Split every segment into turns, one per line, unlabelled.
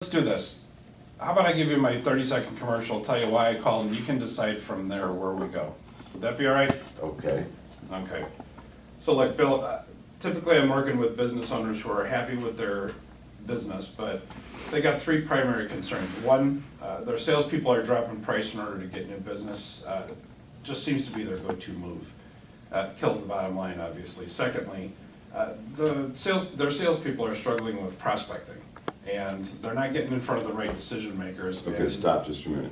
Let's do this. How about I give you my 30-second commercial, tell you why I called, and you can decide from there where we go. Would that be all right?
Okay.
Okay. So like Bill, typically I'm working with business owners who are happy with their business, but they got three primary concerns. One, their salespeople are dropping price in order to get new business. Just seems to be their go-to move. Kills the bottom line, obviously. Secondly, their salespeople are struggling with prospecting, and they're not getting in front of the right decision makers.
Okay, stop just for a minute.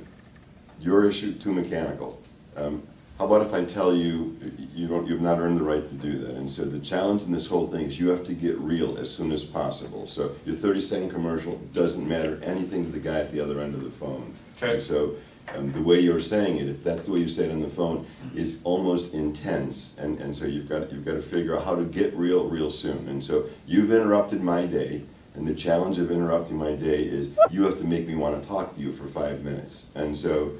Your issue, too mechanical. How about if I tell you, you've not earned the right to do that, and so the challenge in this whole thing is you have to get real as soon as possible. So your 30-second commercial doesn't matter anything to the guy at the other end of the phone.
Okay.
And so the way you're saying it, if that's the way you say it on the phone, is almost intense, and so you've got to figure out how to get real soon. And so you've interrupted my day, and the challenge of interrupting my day is you have to make me want to talk to you for 5 minutes. And so,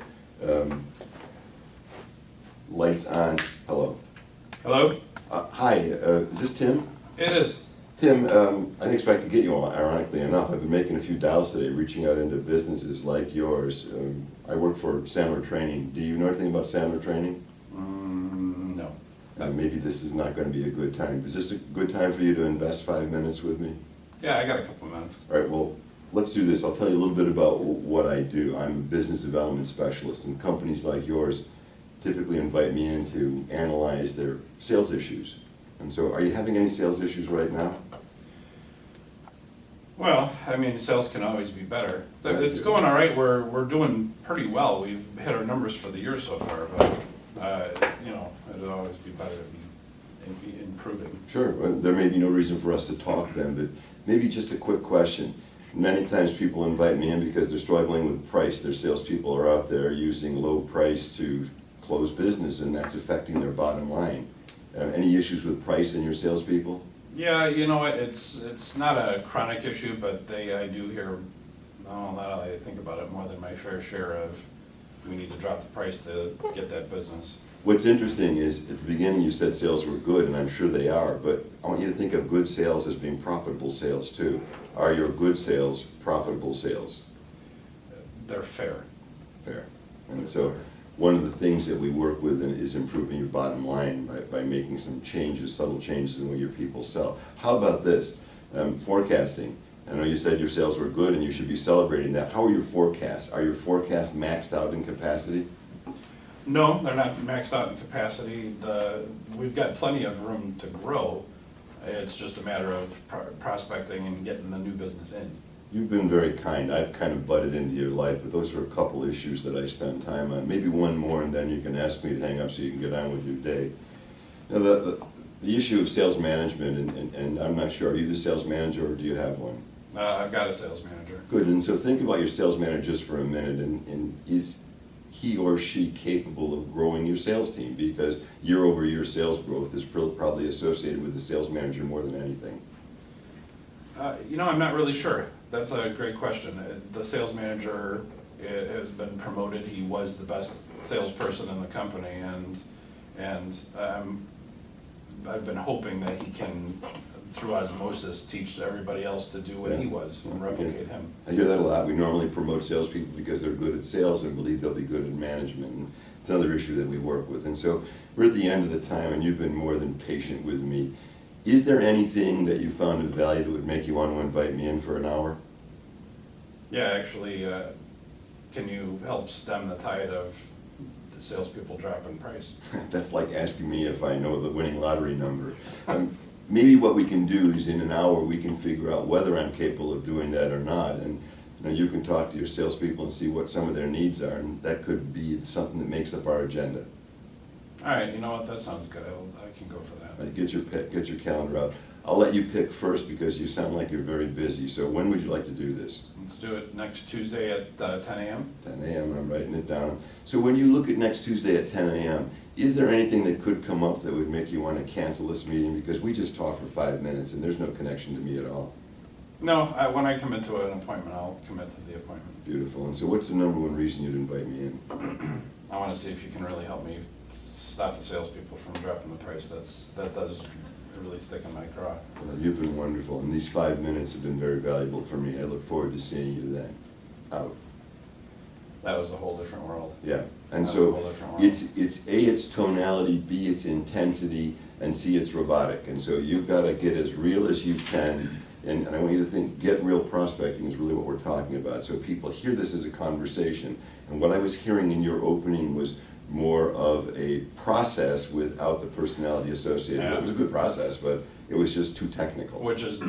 lights on. Hello.
Hello?
Hi, is this Tim?
It is.
Tim, I didn't expect to get you on, ironically enough. I've been making a few dials today, reaching out into businesses like yours. I work for Sandler Training. Do you know anything about Sandler Training?
No.
Maybe this is not going to be a good time. Is this a good time for you to invest 5 minutes with me?
Yeah, I got a couple of minutes.
All right, well, let's do this. I'll tell you a little bit about what I do. I'm a business development specialist, and companies like yours typically invite me in to analyze their sales issues. And so, are you having any sales issues right now?
Well, I mean, sales can always be better. It's going all right. We're doing pretty well. We've hit our numbers for the year so far, but you know, it'd always be better to be improving.
Sure. Well, there may be no reason for us to talk then, but maybe just a quick question. Many times people invite me in because they're struggling with price. Their salespeople are out there using low price to close business, and that's affecting their bottom line. Any issues with price in your salespeople?
Yeah, you know what? It's not a chronic issue, but I do hear, now that I think about it, more than my fair share of we need to drop the price to get that business.
What's interesting is, at the beginning you said sales were good, and I'm sure they are, but I want you to think of good sales as being profitable sales too. Are your good sales profitable sales?
They're fair.
Fair. And so one of the things that we work with is improving your bottom line by making some changes, subtle changes in the way your people sell. How about this? Forecasting. I know you said your sales were good and you should be celebrating that. How are your forecasts? Are your forecasts maxed out in capacity?
No, they're not maxed out in capacity. We've got plenty of room to grow. It's just a matter of prospecting and getting the new business in.
You've been very kind. I've kind of butted into your life, but those are a couple issues that I spend time on. Maybe one more, and then you can ask me to hang up so you can get on with your day. Now, the issue of sales management, and I'm not sure, are you the sales manager or do you have one?
I've got a sales manager.
Good, and so think about your sales manager just for a minute, and is he or she capable of growing your sales team? Because year-over-year sales growth is probably associated with the sales manager more than anything.
You know, I'm not really sure. That's a great question. The sales manager has been promoted. He was the best salesperson in the company, and I've been hoping that he can, through osmosis, teach everybody else to do what he was and replicate him.
I hear that a lot. We normally promote salespeople because they're good at sales and believe they'll be good at management. And it's another issue that we work with. And so we're at the end of the time, and you've been more than patient with me. Is there anything that you found of value that would make you want to invite me in for an hour?
Yeah, actually, can you help stem the tide of the salespeople dropping price?
That's like asking me if I know the winning lottery number. Maybe what we can do is in an hour we can figure out whether I'm capable of doing that or not. And you can talk to your salespeople and see what some of their needs are, and that could be something that makes up our agenda.
All right, you know what, that sounds good. I can go for that.
Get your calendar out. I'll let you pick first because you sound like you're very busy. So when would you like to do this?
Let's do it next Tuesday at 10 a.m.
10 a.m., I'm writing it down. So when you look at next Tuesday at 10 a.m., is there anything that could come up that would make you want to cancel this meeting? Because we just talked for 5 minutes and there's no connection to me at all.
No, when I commit to an appointment, I'll commit to the appointment.
Beautiful. And so what's the number one reason you'd invite me in?
I want to see if you can really help me stop the salespeople from dropping the price. That does really stick in my craw.
Well, you've been wonderful, and these 5 minutes have been very valuable for me. I look forward to seeing you then, out.
That was a whole different world.
Yeah, and
That was a
so
whole different world.
it's A, its tonality, B, its intensity, and C, it's robotic. And so you've got to get as real as you can, and I want you to think, get real prospecting is really what we're talking about. So people hear this as a conversation, and what I was hearing in your opening was more of a process without the personality associated.
Yeah.
It was a good process, but it was just too technical.
Which is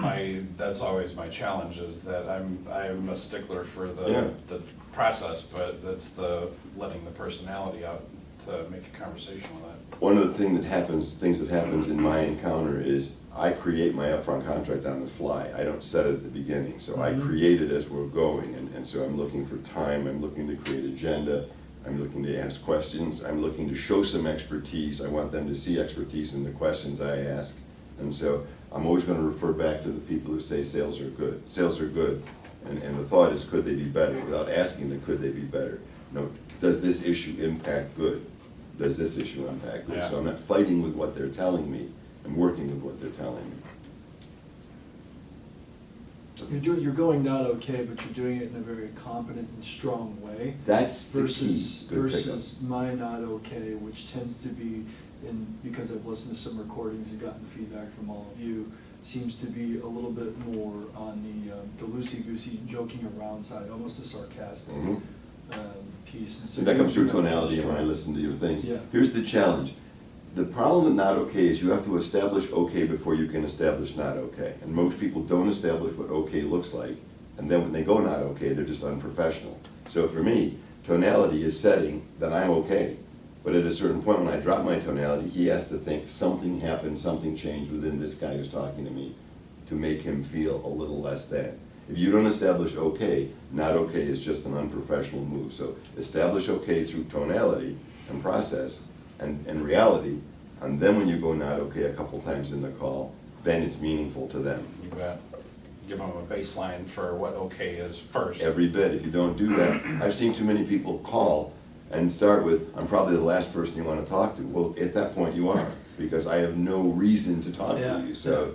that's always my challenge, is that I'm a stickler for
Yeah.
the process, but that's the letting the personality out to make a conversation with it.
One of the things that happens in my encounter is I create my upfront contract on the fly. I don't set it at the beginning, so I create it as we're going, and so I'm looking for time, I'm looking to create agenda, I'm looking to ask questions, I'm looking to show some expertise. I want them to see expertise in the questions I ask, and so I'm always going to refer back to the people who say sales are good. Sales are good, and the thought is, could they be better? Without asking them, could they be better? No, does this issue impact good? Does this issue impact good?
Yeah.
So I'm not fighting with what they're telling me, I'm working with what they're telling me.
You're going not okay, but you're doing it in a very competent and strong way.
That's the key.
Versus,
Good pickup.
versus my not okay, which tends to be, because I've listened to some recordings and gotten feedback from all of you, seems to be a little bit more on the loosey-goosey, joking around side, almost a sarcastic
Mhm.
piece. And so
So that comes through
you're doing that
tonality and when I
strong.
listen to your things.
Yeah.
Here's the challenge. The problem with not okay is you have to establish okay before you can establish not okay. And most people don't establish what okay looks like. And then when they go not okay, they're just unprofessional. So for me, tonality is setting that I'm okay. But at a certain point when I drop my tonality, he has to think something happened, something changed within this guy who's talking to me to make him feel a little less than. If you don't establish okay, not okay is just an unprofessional move. So establish okay through tonality and process and reality, and then when you go not okay a couple times in the call, then it's meaningful to them.
You bet. Give them a baseline for what okay is first.
Every bit. If you don't do that, I've seen too many people call and start with, I'm probably the last person you want to talk to. Well, at that point you are, because I have no reason to talk
Yeah.
to you. So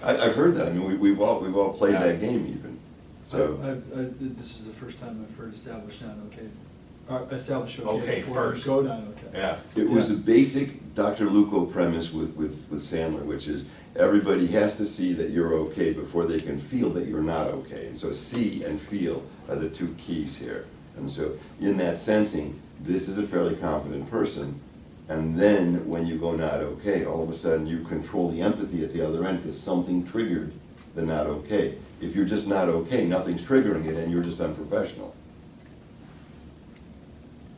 I've heard that. I mean, we've all played
Yeah.
that game even. So
This is the first time I've heard establish not okay. Establish
Okay
okay before
first.
go not okay.
Yeah.
it was
Yeah.
a basic Dr. Luco premise with Sandler, which is everybody has to see that you're okay before they can feel that you're not okay. And so see and feel are the two keys here. And so in that sensing, this is a fairly confident person. And then when you go not okay, all of a sudden you control the empathy at the other end because something triggered the not okay. If you're just not okay, nothing's triggering it and you're just unprofessional.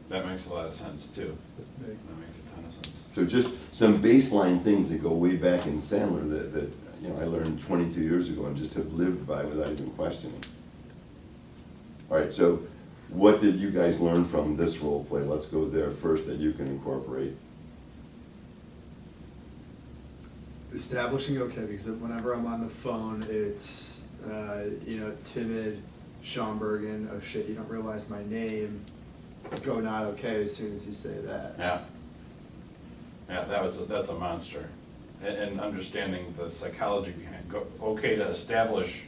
That makes a lot of sense too.
That's big.
That makes a ton of sense.
So just some baseline things that go way back in Sandler that I learned 22 years ago and just have lived by without even questioning. All right, so what did you guys learn from this role play? Let's go there first that you can incorporate.
Establishing okay, because whenever I'm on the phone, it's, timid, Schomburgen, oh shit, you don't realize my name, go not okay as soon as you say that.
Yeah. Yeah, that's a monster. And understanding the psychology behind, okay to establish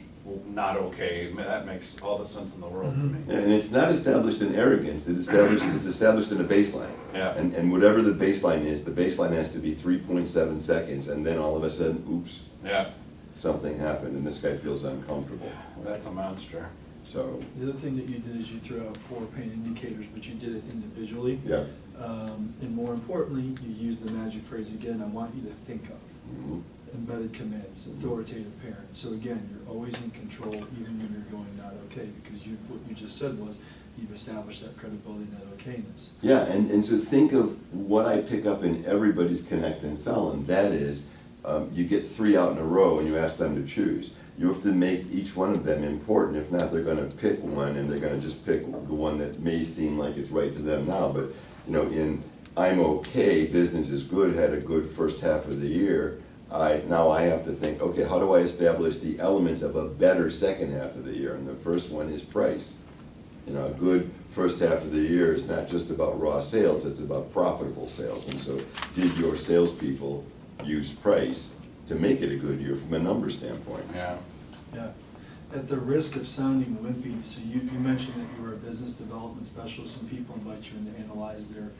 not okay, that makes all the sense in the world to me.
And it's not established in arrogance, it's established in a baseline.
Yeah.
And whatever the baseline is, the baseline has to be 3.7 seconds, and then all of a sudden, oops,
Yeah,
something happened, and this guy feels uncomfortable.
that's a monster.
So,
The other thing that you did is you threw out 4 pain indicators, but you did it individually.
yeah.
And more importantly, you used the magic phrase again, I want you to think of.
Mhm.
Embedded commands, authoritative parent. So again, you're always in control even when you're going not okay, because what you just said was, you've established that credibility and that okayness.
Yeah, and so think of what I pick up in everybody's Connect and Sell, and that is, you get 3 out in a row and you ask them to choose. You have to make each one of them important. If not, they're gonna pick one and they're gonna just pick the one that may seem like it's right to them now. But, in I'm okay, business is good, had a good first half of the year, now I have to think, okay, how do I establish the elements of a better second half of the year? And the first one is price. A good first half of the year is not just about raw sales, it's about profitable sales. And so did your salespeople use price to make it a good year from a number standpoint.
Yeah.
Yeah. At the risk of sounding wimpy, so you mentioned that you were a business development specialist and people invite you in to analyze their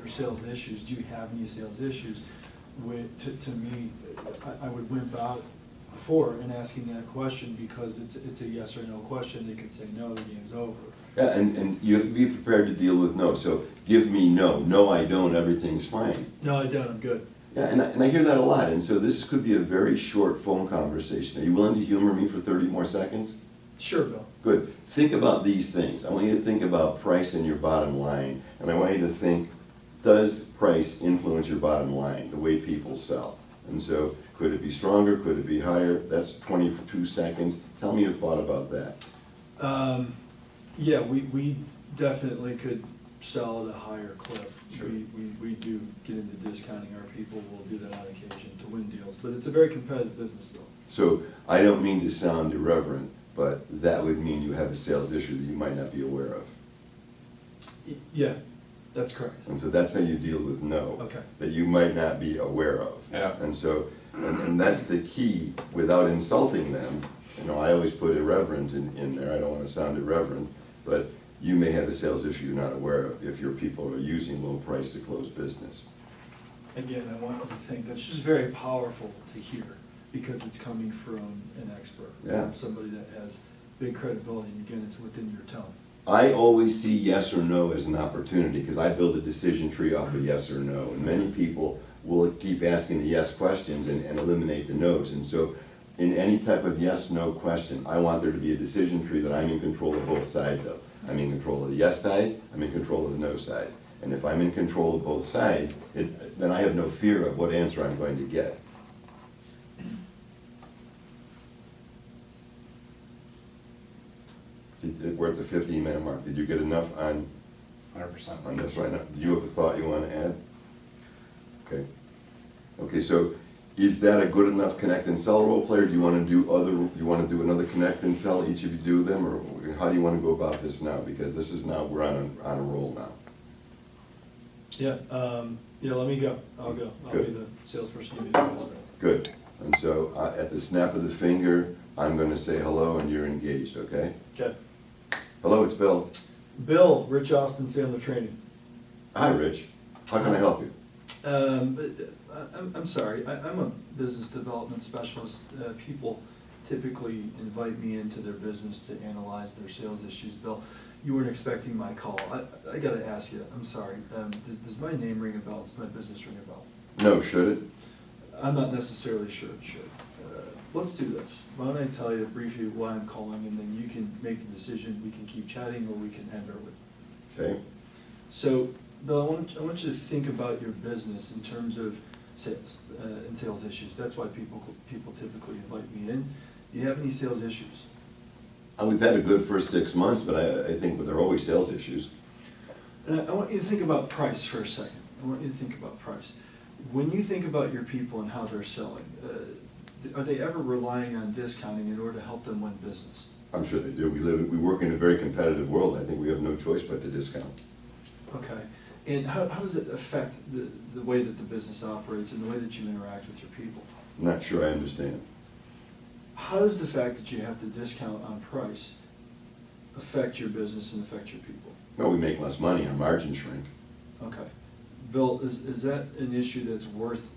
sales issues. Do you have any sales issues? To me, I would wimp out before in asking that question because it's a yes or no question. They could say no, the game's over.
Yeah, and you have to be prepared to deal with no. So give me no. No, I don't, everything's fine.
No, I don't, I'm good.
Yeah, and I hear that a lot, and so this could be a very short phone conversation. Are you willing to humor me for 30 more seconds?
Sure, Bill.
Good. Think about these things. I want you to think about price and your bottom line, and I want you to think, does price influence your bottom line, the way people sell? And so, could it be stronger, could it be higher? That's 22 seconds. Tell me your thought about that.
Yeah, we definitely could sell at a higher clip.
Sure.
We do get into discounting our people, we'll do that on occasion to win deals, but it's a very competitive business still.
So, I don't mean to sound irreverent, but that would mean you have a sales issue that you might not be aware of.
Yeah, that's correct.
And so that's how you deal with no.
Okay.
That you might not be aware of.
Yeah.
And so, and that's the key, without insulting them. You know, I always put irreverent in there, I don't want to sound irreverent, but you may have a sales issue you're not aware of if your people are using low price to close business.
Again, I want you to think, that's just very powerful to hear, because it's coming from an expert.
Yeah.
From somebody that has big credibility, and again, it's within your tone.
I always see yes or no as an opportunity, because I build a decision tree off of yes or no, and many people will keep asking the yes questions and eliminate the no's. And so, in any type of yes/no question, I want there to be a decision tree that I'm in control of both sides of. I'm in control of the yes side, I'm in control of the no side. And if I'm in control of both sides, then I have no fear of what answer I'm going to get. We're at the 15-minute mark. Did you get enough on
100%.
this right now? Do you have a thought you want to add? Okay. Okay, so is that a good enough connect and sell role play, or do you want to do another connect and sell, each of you do them, or how do you want to go about this now? Because this is now, we're on a roll now.
Yeah, let me go. I'll go. I'll be
Good.
the salesperson you need to go.
Good. And so at the snap of the finger, I'm going to say hello and you're engaged, okay?
Okay.
Hello, it's Bill.
Bill, Rich Austin, Sandler Training.
Hi, Rich. How can I help you?
I'm sorry, I'm a business development specialist. People typically invite me into their business to analyze their sales issues. Bill, you weren't expecting my call. I gotta ask you, I'm sorry, does my name ring a bell? Does my business ring a bell?
No, should it?
I'm not necessarily sure it should. Let's do this. Why don't I tell you briefly why I'm calling, and then you can make the decision. We can keep chatting, or we can end early.
Okay.
So, Bill, I want you to think about your business in terms of sales and sales issues. That's why people typically invite me in. Do you have any sales issues?
We've had a good first 6 months, but I think there are always sales issues.
And I want you to think about price for a second. I want you to think about price. When you think about your people and how they're selling, are they ever relying on discounting in order to help them win business?
I'm sure they do. We work in a very competitive world. I think we have no choice but to discount.
Okay. And how does it affect the way that the business operates and the way that you interact with your people?
I'm not sure I understand.
How does the fact that you have to discount on price affect your business and affect your people?
Well, we make less money, our margins shrink.
Okay. Bill, is that an issue that's worth,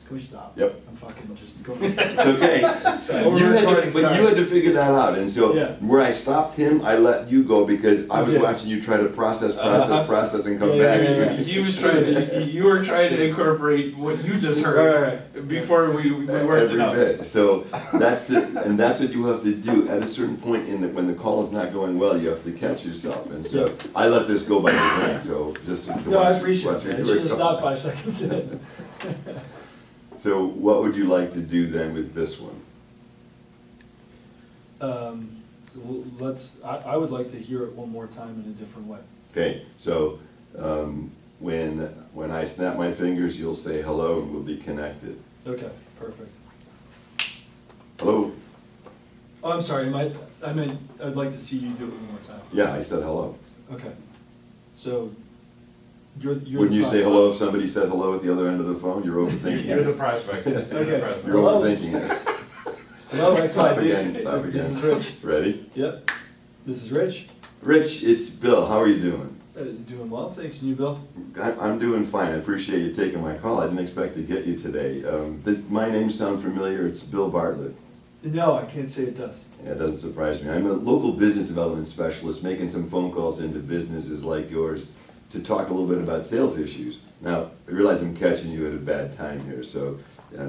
can we stop?
Yep.
I'm fucking just going.
It's okay.
Oh, we're recording,
But
sorry.
you had to figure that out, and so
Yeah.
where I stopped him, I let you go because I was
Yeah.
watching you try to process and come
Yeah,
back.
yeah, yeah.
You were trying to incorporate what you just heard
Right.
before we worked it out.
Every bit. So that's what you have to do at a certain point when the call is not going well. You have to catch yourself, and so I let this go by design. So just to
No, I
watch-
appreciate
watch
it. I
do
should
it
have
go.
stopped 5 seconds in.
So what would you like to do then with this one?
I would like to hear it one more time in a different way.
Okay, so when I snap my fingers, you'll say hello and we'll be connected.
Okay, perfect.
Hello?
Oh, I'm sorry, I meant, I'd like to see you do it one more time.
Yeah, I said hello.
Okay. So, You're the
Wouldn't you say
prospect.
hello if somebody said hello at the other end of the phone? You're overthinking
You're the
it.
prospect. You're the
Okay.
prospect.
You're
Hello?
overthinking it.
Hello,
Stop
XYZ.
again, stop again.
This is Rich.
Ready?
Yep. This is Rich.
Rich, it's Bill. How are you doing?
Doing well, thanks. And you, Bill?
I'm doing fine. I appreciate you taking my call. I didn't expect to get you today. My name sounds familiar. It's Bill Bartlett.
No, I can't say it does.
Yeah, it doesn't surprise me. I'm a local business development specialist making some phone calls into businesses like yours to talk a little bit about sales issues. Now, I realize I'm catching you at a bad time here, so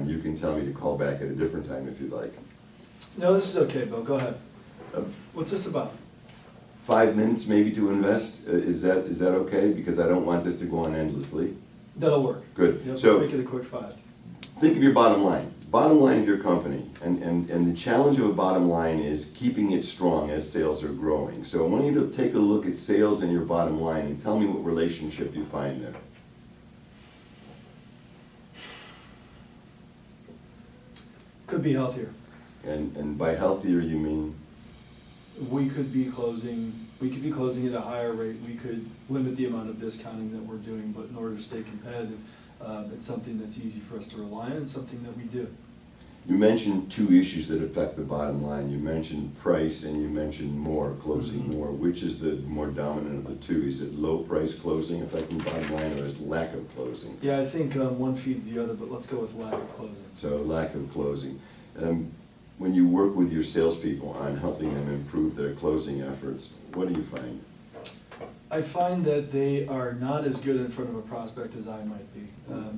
you can tell me to call back at a different time if you'd like.
No, this is okay, Bill. Go ahead.
Uh,
What's this about?
5 minutes maybe to invest, is that okay? Because I don't want this to go on endlessly.
That'll work.
Good.
Yep,
So-
let's make it a quick 5.
Think of your bottom line. Bottom line of your company, and the challenge of a bottom line is keeping it strong as sales are growing. So I want you to take a look at sales and your bottom line and tell me what relationship you find there.
Could be healthier.
And by healthier, you mean?
We could be closing at a higher rate. We could limit the amount of discounting that we're doing, but in order to stay competitive, it's something that's easy for us to rely on and something that we do.
You mentioned 2 issues that affect the bottom line. You mentioned price and you mentioned closing more. Which is the more dominant of the 2? Is it low price closing affecting the bottom line, or is lack of closing?
Yeah, I think one feeds the other, but let's go with lack of closing.
So lack of closing. When you work with your salespeople on helping them improve their closing efforts, what do you find?
I find that they are not as good in front of a prospect as I might be.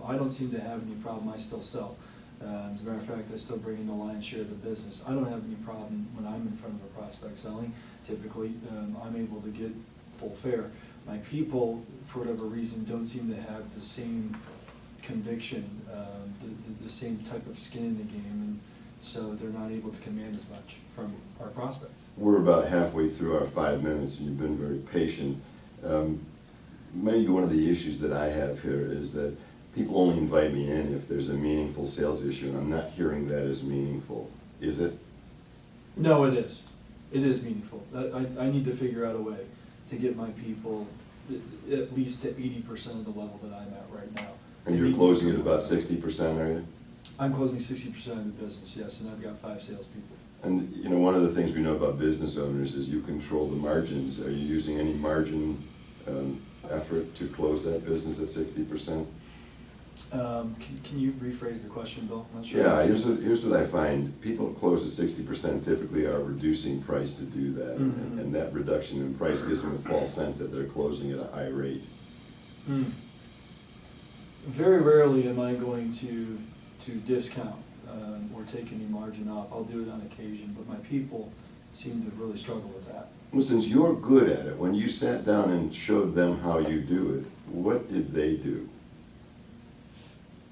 I don't seem to have any problem. I still sell. As a matter of fact, I still bring in the lion's share of the business. I don't have any problem when I'm in front of a prospect selling. Typically, I'm able to get full fare. My people, for whatever reason, don't seem to have the same conviction, the same type of skin in the game, and so they're not able to command as much from our prospects.
We're about halfway through our 5 minutes, and you've been very patient. Maybe one of the issues that I have here is that people only invite me in if there's a meaningful sales issue, and I'm not hearing that as meaningful. Is it?
No, it is. It is meaningful. I need to figure out a way to get my people at least to 80% of the level that I'm at right now.
And you're closing at about 60%, are you?
I'm closing 60% of the business, yes, and I've got 5 salespeople.
And, you know, one of the things we know about business owners is you control the margins. Are you using any margin effort to close that business at 60%?
Can you rephrase the question, Bill? I'm not sure.
Yeah, here's what I find. People who close at 60% typically are reducing price to do that.
Mhm.
And that reduction in price gives them a false sense that they're closing at a high rate.
Very rarely am I going to discount or take any margin off. I'll do it on occasion, but my people seem to really struggle with that.
Well, since you're good at it, when you sat down and showed them how you do it, what did they do?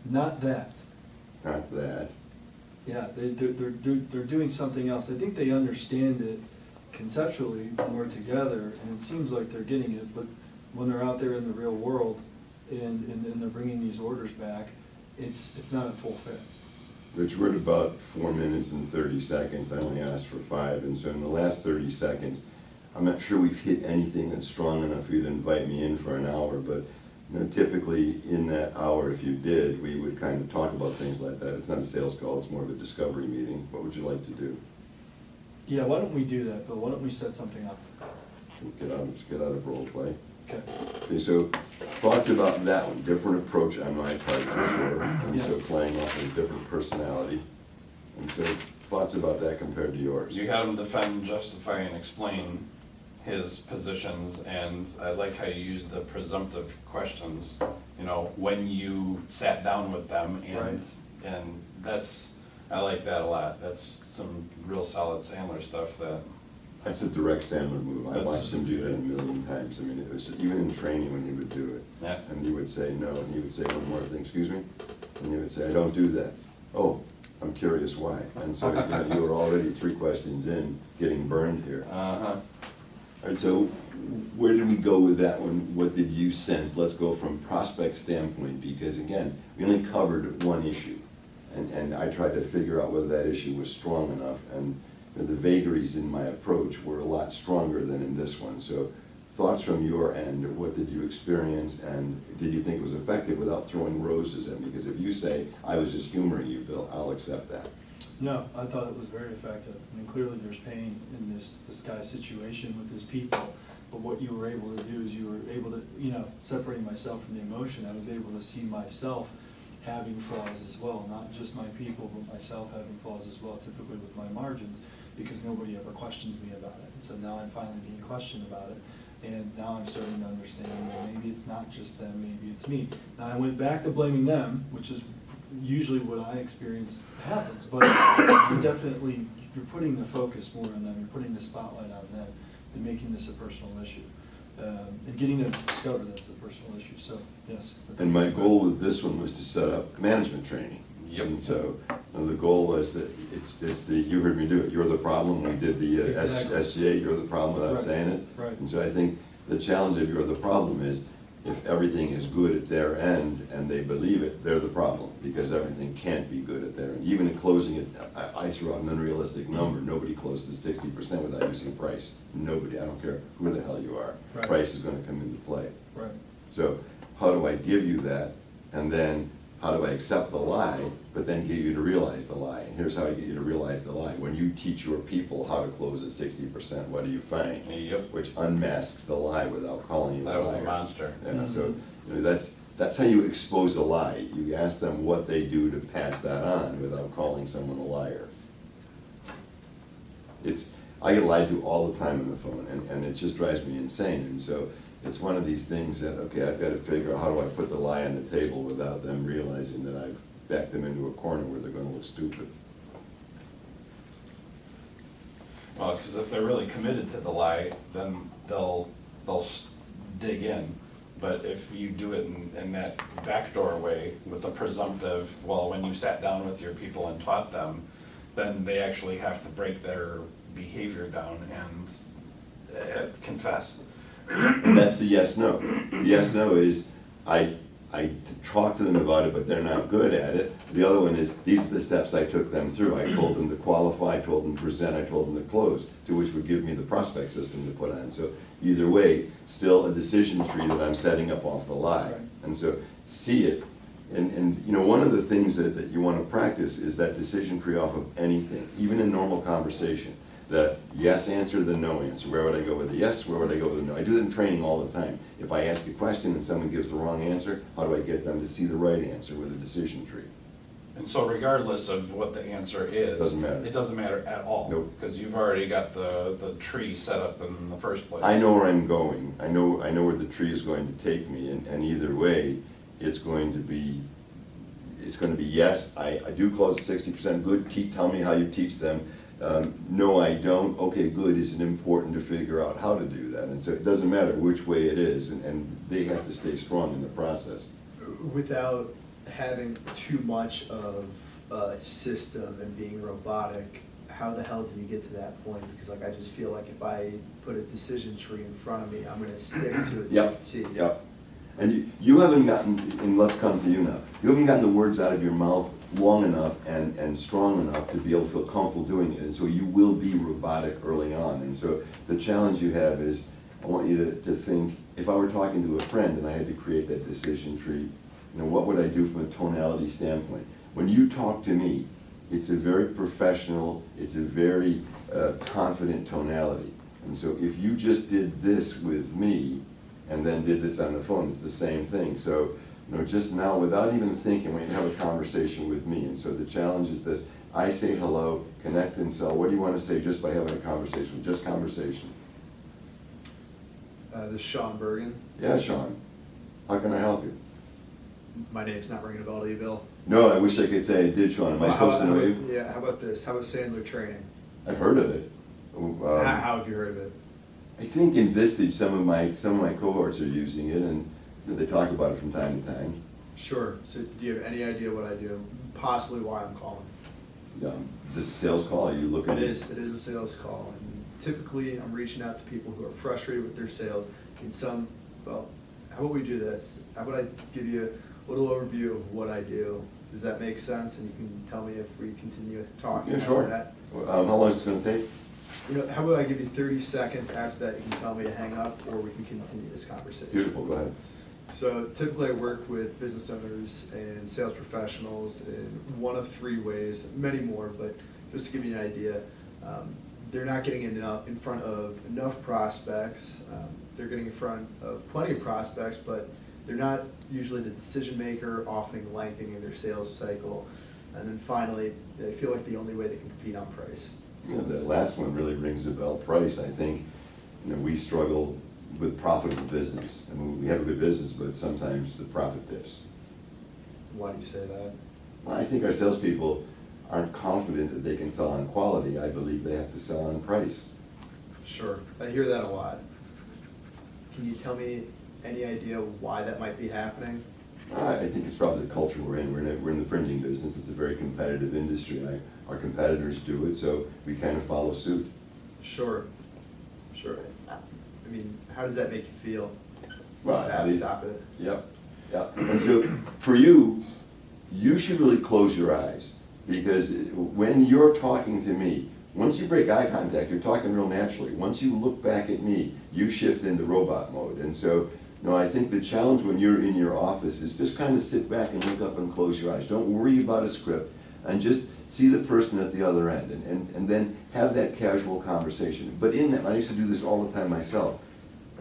Not that.
Not that.
Yeah, they're doing something else. I think they understand it conceptually when we're together, and it seems like they're getting it, but when they're out there in the real world and they're bringing these orders back, it's not a full fit.
Rich, we're at about 4 minutes and 30 seconds. I only asked for 5, and so in the last 30 seconds, I'm not sure we've hit anything that's strong enough for you to invite me in for an hour, but you know, typically in that hour, if you did, we would kind of talk about things like that. It's not a sales call, it's more of a discovery meeting. What would you like to do?
Yeah, why don't we do that, Bill? Why don't we set something up?
Let's get out of role play.
Okay.
Okay, so thoughts about that one, different approach on my part for sure, and so
Yeah.
playing off a different personality. And so thoughts about that compared to yours?
You had him defend, justify, and explain his positions, and I like how you use the presumptive questions, you know, when you sat down with them,
Right.
and that's, I like that a lot. That's some real solid Sandler stuff that,
That's a direct Sandler move. I
That's-
watched him do that a million times. I mean, it was, even in training when he would do it.
yeah.
And he would say no, and he would say one more thing, excuse me? And he would say, I don't do that. Oh, I'm curious why. And so, you know, you were already 3 questions in, getting burned here.
Uh-huh.
All right, so where did we go with that one? What did you sense? Let's go from prospect standpoint, because again, we only covered one issue. And I tried to figure out whether that issue was strong enough, and you know, the vagaries in my approach were a lot stronger than in this one. So thoughts from your end. What did you experience, and did you think it was effective without throwing roses in? Because if you say, I was just humoring you, Bill, I'll accept that.
No, I thought it was very effective. I mean, clearly there's pain in this guy's situation with his people, but what you were able to do is you were able to, separating myself from the emotion, I was able to see myself having flaws as well, not just my people, but myself having flaws as well, typically with my margins, because nobody ever questions me about it. And so now I'm finally being questioned about it, and now I'm starting to understand that maybe it's not just them, maybe it's me. Now I went back to blaming them, which is usually what I experience happens, but you're putting the focus more on them, you're putting the spotlight on them, and making this a personal issue. And getting them to discover that's a personal issue, so, yes.
And my goal with this one was to set up management training.
Yep.
And so, the goal was that it's the, you heard me do it, you're the problem. We did the
Exactly.
SGA, you're the problem without
Right.
saying it.
Right.
And so I think the challenge of you're the problem is, if everything is good at their end and they believe it, they're the problem, because everything can't be good at their end. Even in closing it, I threw out an unrealistic number. Nobody closes 60% without using price. Nobody, I don't care who the hell you are.
Right.
Price is gonna come into play.
Right.
So how do I give you that, and then how do I accept the lie, but then get you to realize the lie? And here's how I get you to realize the lie. When you teach your people how to close at 60%, what do you find?
Yep.
Which unmasks the lie without calling you a liar.
That was a monster.
Yeah, so that's how you expose a lie. You ask them what they do to pass that on without calling someone a liar. I get lied to all the time on the phone, and it just drives me insane. And so it's one of these things that, okay, I've got to figure out how do I put the lie on the table without them realizing that I've backed them into a corner where they're gonna look stupid.
Well, because if they're really committed to the lie, then they'll dig in. But if you do it in that backdoor way with the presumptive, well, when you sat down with your people and taught them, then they actually have to break their behavior down and confess.
And that's the yes/no. The yes/no is, I talk to them about it, but they're not good at it. The other one is, these are the steps I took them through. I told them to qualify, I told them to present, I told them to close, to which would give me the prospect system to put on. So either way, still a decision tree that I'm setting up off the lie.
Right.
And so see it. And one of the things that you want to practice is that decision tree off of anything, even in normal conversation. The yes answer, the no answer. Where would I go with the yes? Where would I go with the no? I do that in training all the time. If I ask a question and someone gives the wrong answer, how do I get them to see the right answer with a decision tree?
And so regardless of what the answer is,
Doesn't matter.
it doesn't matter at all.
Nope.
Because you've already got the tree set up in the first place.
I know where I'm going. I know where the tree is going to take me, and either way, it's going to be yes, I do close at 60%. Good. Tell me how you teach them. No, I don't. Okay, good. Is it important to figure out how to do that? And so it doesn't matter which way it is, and they have to stay strong in the process.
Without having too much of a system and being robotic, how the hell do you get to that point? Because like, I just feel like if I put a decision tree in front of me, I'm gonna stick to it.
Yep,
to a T.
yep. And you haven't gotten, and let's come to you now, you haven't gotten the words out of your mouth long enough and strong enough to be able to feel comfortable doing it. And so you will be robotic early on. And so the challenge you have is, I want you to think, if I were talking to a friend and I had to create that decision tree, what would I do from a tonality standpoint? When you talk to me, it's a very professional, it's a very confident tonality. And so if you just did this with me and then did this on the phone, it's the same thing. So just now, without even thinking, when you have a conversation with me. And so the challenge is this: I say hello, connect and sell. What do you want to say just by having a conversation? Just conversation.
This is Sean Bergen.
Yeah, Sean. How can I help you?
My name's not ringing a bell to you, Bill.
No, I wish I could say I did, Sean. Am I supposed to know you?
Yeah, how about this? How about Sandler training?
I've heard of it.
How have you heard of it?
I think in Vistage, some of my cohorts are using it, and they talk about it from time to time.
Sure. So do you have any idea what I do? Possibly why I'm calling?
Is this a sales call? Are you looking?
It is a sales call. And typically, I'm reaching out to people who are frustrated with their sales. Well, how about we do this? How about I give you a little overview of what I do? Does that make sense? And you can tell me if we continue talking
Yeah,
after
sure.
that.
How long is it going to take?
How about I give you 30 seconds, after that you can tell me to hang up, or we can continue this conversation.
Beautiful, go ahead.
So typically I work with business owners and sales professionals in one of three ways, many more, but just to give you an idea, they're not getting in front of enough prospects. They're getting in front of plenty of prospects, but they're not usually the decision maker, often lengthening their sales cycle. And then finally, they feel like the only way they can compete on price.
The last one really rings a bell, price. I think, we struggle with profitable business. I mean, we have a good business, but sometimes the profit dips.
Why do you say that?
Well, I think our salespeople aren't confident that they can sell on quality. I believe they have to sell on price.
Sure, I hear that a lot. Can you tell me any idea why that might be happening?
I think it's probably the culture we're in. We're in the printing business. It's a very competitive industry. Our competitors do it, so we kind of follow suit.
Sure. I mean, how does that make you feel?
Well,
That stop it.
Yep. And so for you, you should really close your eyes, because when you're talking to me, once you break eye contact, you're talking real naturally. Once you look back at me, you shift into robot mode. And so, I think the challenge when you're in your office is just kind of sit back and look up and close your eyes. Don't worry about a script, and just see the person at the other end, and then have that casual conversation. But in that, I used to do this all the time myself.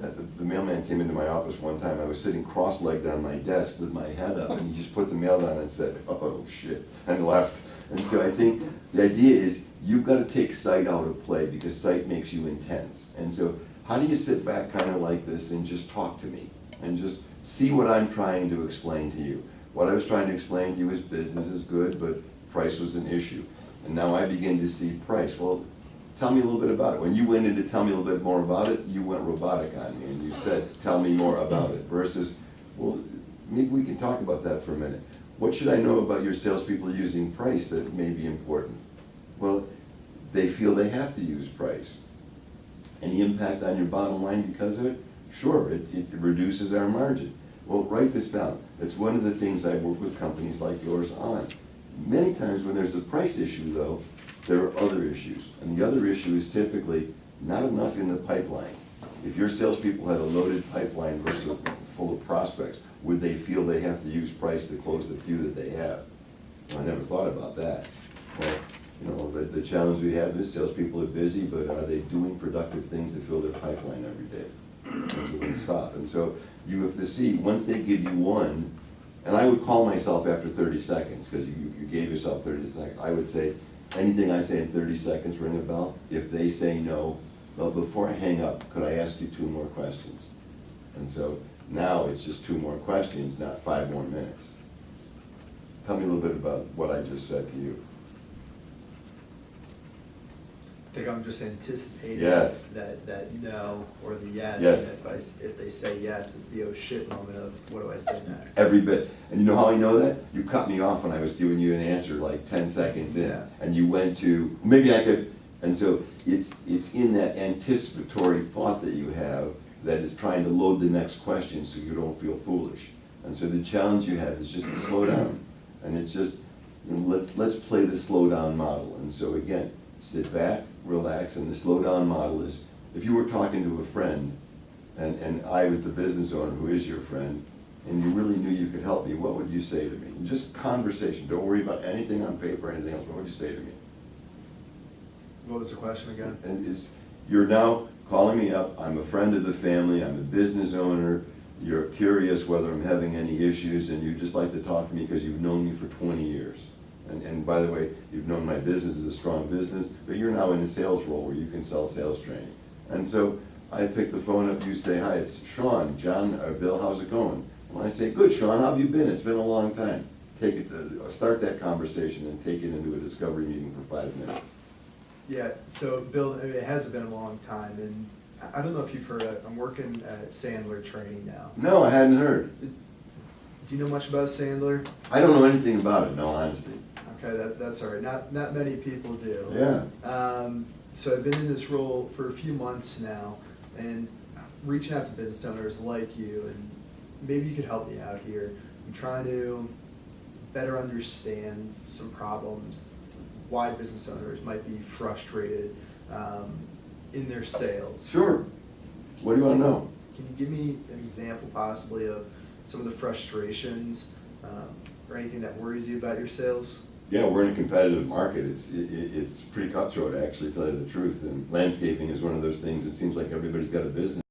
The mailman came into my office one time. I was sitting cross-legged on my desk with my head up, and he just put the mail down and said, "Oh shit," and left. And so I think the idea is you've got to take sight out of play, because sight makes you intense. And so how do you sit back kind of like this and just talk to me and just see what I'm trying to explain to you? What I was trying to explain to you is business is good, but price was an issue. And now I begin to see price. Well, tell me a little bit about it. When you went in to tell me a little bit more about it, you went robotic on me, and you said, "Tell me more about it," versus, well, maybe we can talk about that for a minute. What should I know about your salespeople using price that may be important? Well, they feel they have to use price. Any impact on your bottom line because of it? Sure, it reduces our margin. Well, write this down. It's one of the things I work with companies like yours on. Many times when there's a price issue, though, there are other issues. And the other issue is typically not enough in the pipeline. If your salespeople had a loaded pipeline versus full of prospects, would they feel they have to use price to close the few that they have? Well, I never thought about that. Well, the challenge we have is salespeople are busy, but are they doing productive things to fill their pipeline every day? And so let's stop. And so you have to see, once they give you one, and I would call myself after 30 seconds, because you gave yourself 30 seconds. I would say, anything I say in 30 seconds, ring a bell. If they say no, well, before I hang up, could I ask you 2 more questions? And so now it's just 2 more questions, not 5 more minutes. Tell me a little bit about what I just said to you.
I think I'm just anticipating
Yes.
that no or the yes.
Yes.
And if they say yes, it's the oh shit moment of what do I say next?
Every bit. And you know how I know that? You cut me off when I was giving you an answer like 10 seconds in.
Yeah.
And you went to, maybe I could, and so it's in that anticipatory thought that you have that is trying to load the next question so you don't feel foolish. And so the challenge you have is just to slow down. And it's just, let's play the slow down model. And so again, sit back, relax, and the slow down model is, if you were talking to a friend, and I was the business owner who is your friend, and you really knew you could help me, what would you say to me? Just conversation, don't worry about anything on paper or anything else, what would you say to me?
What was the question again?
And you're now calling me up, I'm a friend of the family, I'm a business owner, you're curious whether I'm having any issues, and you'd just like to talk to me because you've known me for 20 years. And by the way, you've known my business is a strong business, but you're now in a sales role where you can sell sales training. And so I pick the phone up, you say, "Hi, it's Sean, John, or Bill, how's it going?" Well, I say, "Good, Sean, how have you been? It's been a long time." Start that conversation and take it into a discovery meeting for 5 minutes.
Yeah, so Bill, I mean, it has been a long time, and I don't know if you've heard it, I'm working at Sandler Training now.
No, I hadn't heard.
Do you know much about Sandler?
I don't know anything about it, no honesty.
Okay, that's all right. Not many people do.
Yeah.
So I've been in this role for a few months now, and reaching out to business owners like you, and maybe you could help me out here. I'm trying to better understand some problems, why business owners might be frustrated in their sales.
Sure. What do you want to know?
Can you give me an example possibly of some of the frustrations or anything that worries you about your sales?
Yeah, we're in a competitive market. It's pretty cutthroat, actually, to tell you the truth. And landscaping is one of those things. It seems like everybody's got a business.